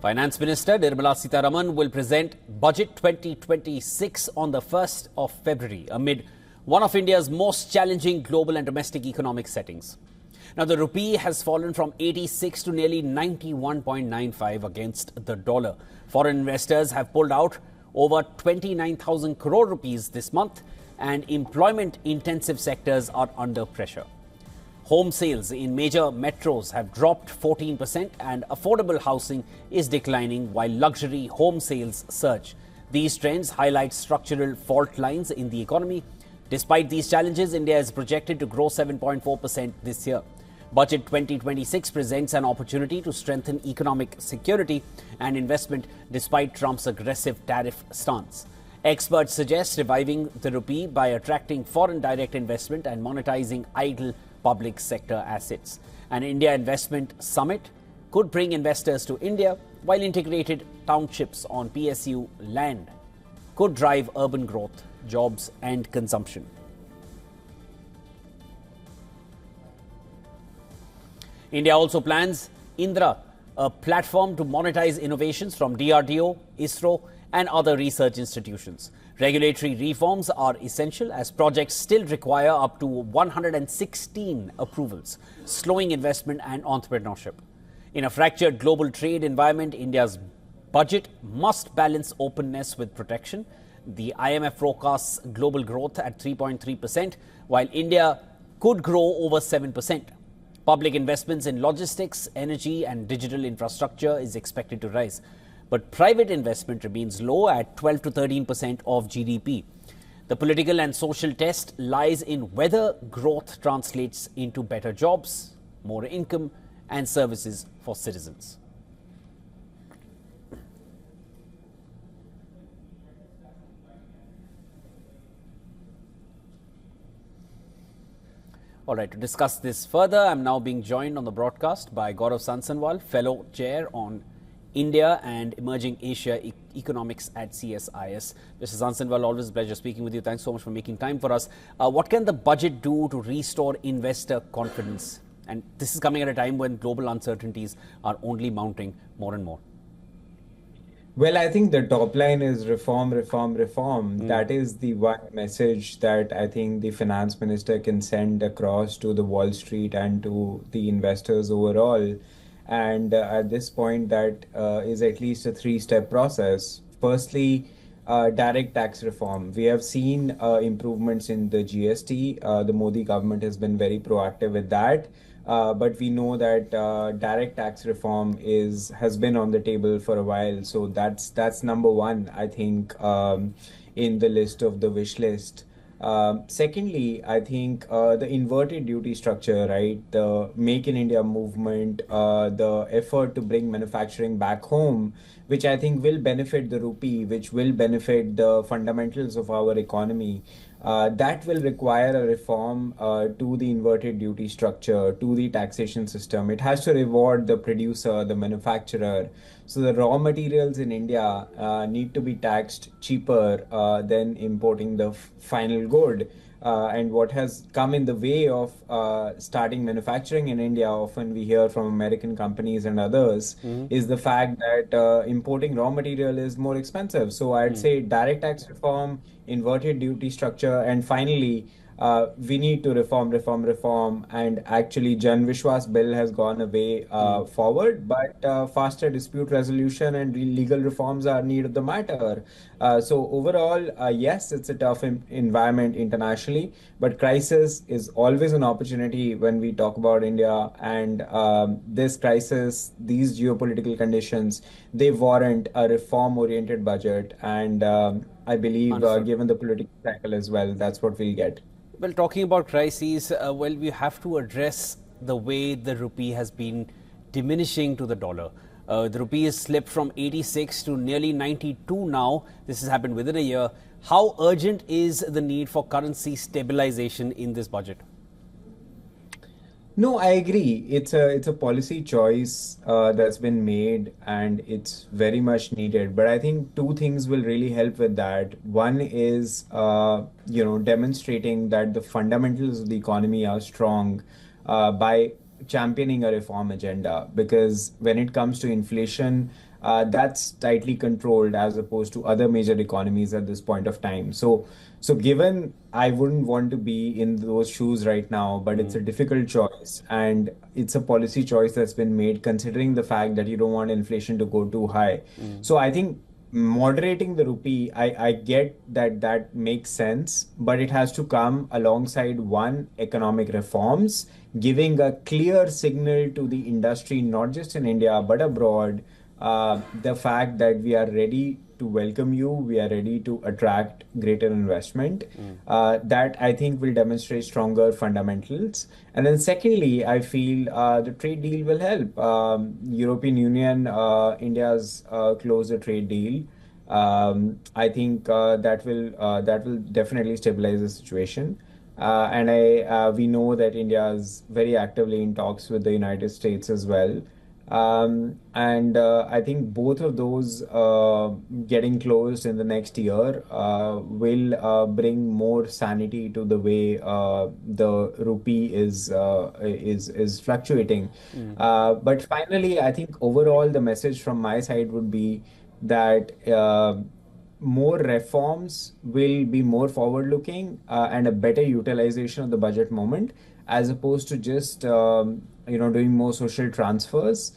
Finance Minister Nirmala Sitharaman will present Budget 2026 on the 1st of February amid one of India's most challenging global and domestic economic settings. Now, the rupee has fallen from 86 to nearly 91.95 against the dollar. Foreign investors have pulled out over 29,000 crore rupees this month, and employment-intensive sectors are under pressure. Home sales in major metros have dropped 14% and affordable housing is declining while luxury home sales surge. These trends highlight structural fault lines in the economy. Despite these challenges, India is projected to grow 7.4% this year. Budget 2026 presents an opportunity to strengthen economic security and investment despite Trump's aggressive tariff stance. Experts suggest reviving the rupee by attracting foreign direct investment and monetizing idle public sector assets. An India investment summit could bring investors to India, while integrated townships on PSU land could drive urban growth, jobs and consumption. India also plans Indra, a platform to monetize innovations from DRDO, ISRO and other research institutions. Regulatory reforms are essential as projects still require up to 116 approvals, slowing investment and entrepreneurship. In a fractured global trade environment, India's budget must balance openness with protection. The IMF forecasts global growth at 3.3%, while India could grow over 7%. Public investments in logistics, energy and digital infrastructure is expected to rise. But private investment remains low at 12 to 13% of GDP. The political and social test lies in whether growth translates into better jobs, more income and services for citizens. All right, to discuss this further, I'm now being joined on the broadcast by Gaurav Sansanwal, Fellow Chair on India and Emerging Asia Economics at CSIS. Mr. Sansanwal, always a pleasure speaking with you. Thanks so much for making time for us. What can the budget do to restore investor confidence? And this is coming at a time when global uncertainties are only mounting more and more. Well, I think the top line is reform, reform, reform. That is the one message that I think the finance minister can send across to the Wall Street and to the investors overall. And at this point, that is at least a three-step process. Firstly, direct tax reform. We have seen improvements in the GST. The Modi government has been very proactive with that. But we know that direct tax reform has been on the table for a while. So that's number one, I think, in the list of the wish list. Secondly, I think the inverted duty structure, right? The Make in India movement, the effort to bring manufacturing back home, which I think will benefit the rupee, which will benefit the fundamentals of our economy. That will require a reform to the inverted duty structure, to the taxation system. It has to reward the producer, the manufacturer. So the raw materials in India need to be taxed cheaper than importing the final good. And what has come in the way of starting manufacturing in India, often we hear from American companies and others, is the fact that importing raw material is more expensive. So I'd say direct tax reform, inverted duty structure, and finally, we need to reform. And actually, Jan Vishwas bill has gone a way forward, but faster dispute resolution and legal reforms are need of the matter. So overall, yes, it's a tough environment internationally, but crisis is always an opportunity when we talk about India. And this crisis, these geopolitical conditions, they warrant a reform-oriented budget. And I believe, given the political cycle as well, that's what we'll get. Well, talking about crises, we have to address the way the rupee has been diminishing to the dollar. The rupee has slipped from 86 to nearly 92 now. This has happened within a year. How urgent is the need for currency stabilization in this budget? No, I agree. It's a policy choice that's been made, and it's very much needed. But I think two things will really help with that. One is, demonstrating that the fundamentals of the economy are strong by championing a reform agenda, because when it comes to inflation, that's tightly controlled as opposed to other major economies at this point of time. So given I wouldn't want to be in those shoes right now, but it's a difficult choice, and it's a policy choice that's been made considering the fact that you don't want inflation to go too high. So I think moderating the rupee, I get that that makes sense, but it has to come alongside one, economic reforms, giving a clear signal to the industry, not just in India, but abroad, the fact that we are ready to welcome you, we are ready to attract greater investment. That I think will demonstrate stronger fundamentals. And then secondly, I feel the trade deal will help. European Union, India's closed a trade deal. I think that will definitely stabilize the situation. And we know that India is very actively in talks with the United States as well. And I think both of those getting closed in the next year will bring more sanity to the way the rupee is fluctuating. But finally, I think overall the message from my side would be that more reforms will be more forward-looking and a better utilization of the budget moment, as opposed to just doing more social transfers,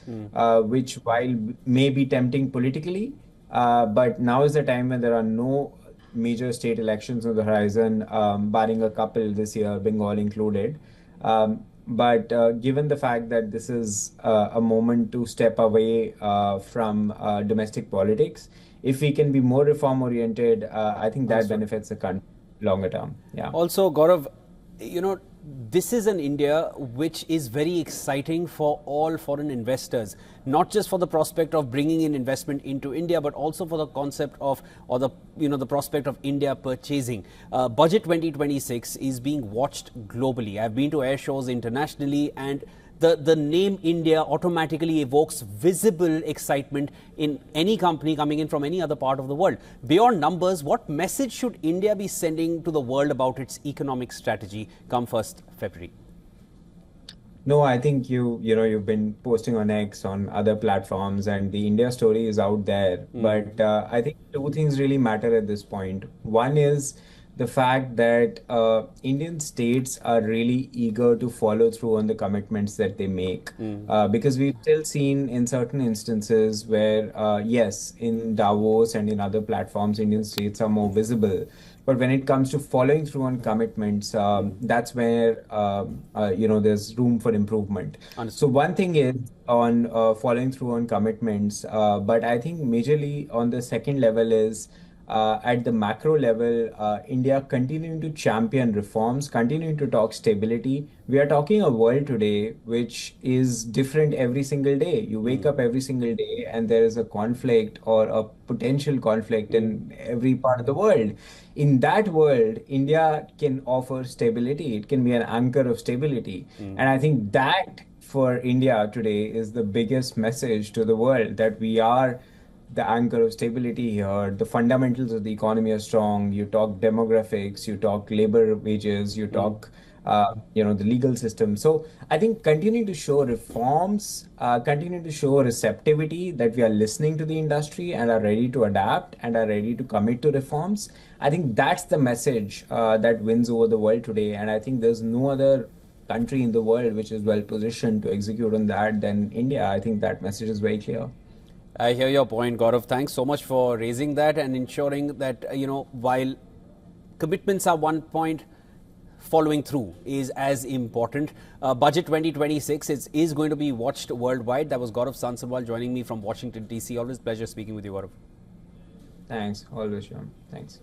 which while may be tempting politically, but now is the time when there are no major state elections on the horizon, barring a couple this year, Bengal included. But given the fact that this is a moment to step away from domestic politics, if we can be more reform oriented, I think that benefits the country longer term. Yeah. Also, Gaurav, this is an India which is very exciting for all foreign investors, not just for the prospect of bringing in investment into India, but also for the concept of, or the prospect of India purchasing. Budget 2026 is being watched globally. I've been to air shows internationally, and the name India automatically evokes visible excitement in any company coming in from any other part of the world. Beyond numbers, what message should India be sending to the world about its economic strategy come 1st February? No, I think you've been posting on X, on other platforms, and the India story is out there. But I think two things really matter at this point. One is the fact that Indian states are really eager to follow through on the commitments that they make. Because we've still seen in certain instances where, yes, in Davos and in other platforms, Indian states are more visible. But when it comes to following through on commitments, that's where there's room for improvement. Understood. So one thing is on following through on commitments, but I think majorly on the second level is at the macro level, India continuing to champion reforms, continuing to talk stability. We are talking a world today which is different every single day. You wake up every single day and there is a conflict or a potential conflict in every part of the world. In that world, India can offer stability. It can be an anchor of stability. And I think that for India today is the biggest message to the world, that we are the anchor of stability here. The fundamentals of the economy are strong. You talk demographics, you talk labor wages, you talk the legal system. So I think continuing to show reforms, continuing to show receptivity, that we are listening to the industry and are ready to adapt and are ready to commit to reforms. I think that's the message that wins over the world today. And I think there's no other country in the world which is well positioned to execute on that than India. I think that message is very clear. I hear your point, Gaurav. Thanks so much for raising that and ensuring that, while commitments are one point, following through is as important. Budget 2026 is going to be watched worldwide. That was Gaurav Sansarwal joining me from Washington, D.C. Always a pleasure speaking with you, Gaurav. Thanks. Always, Sean. Thanks.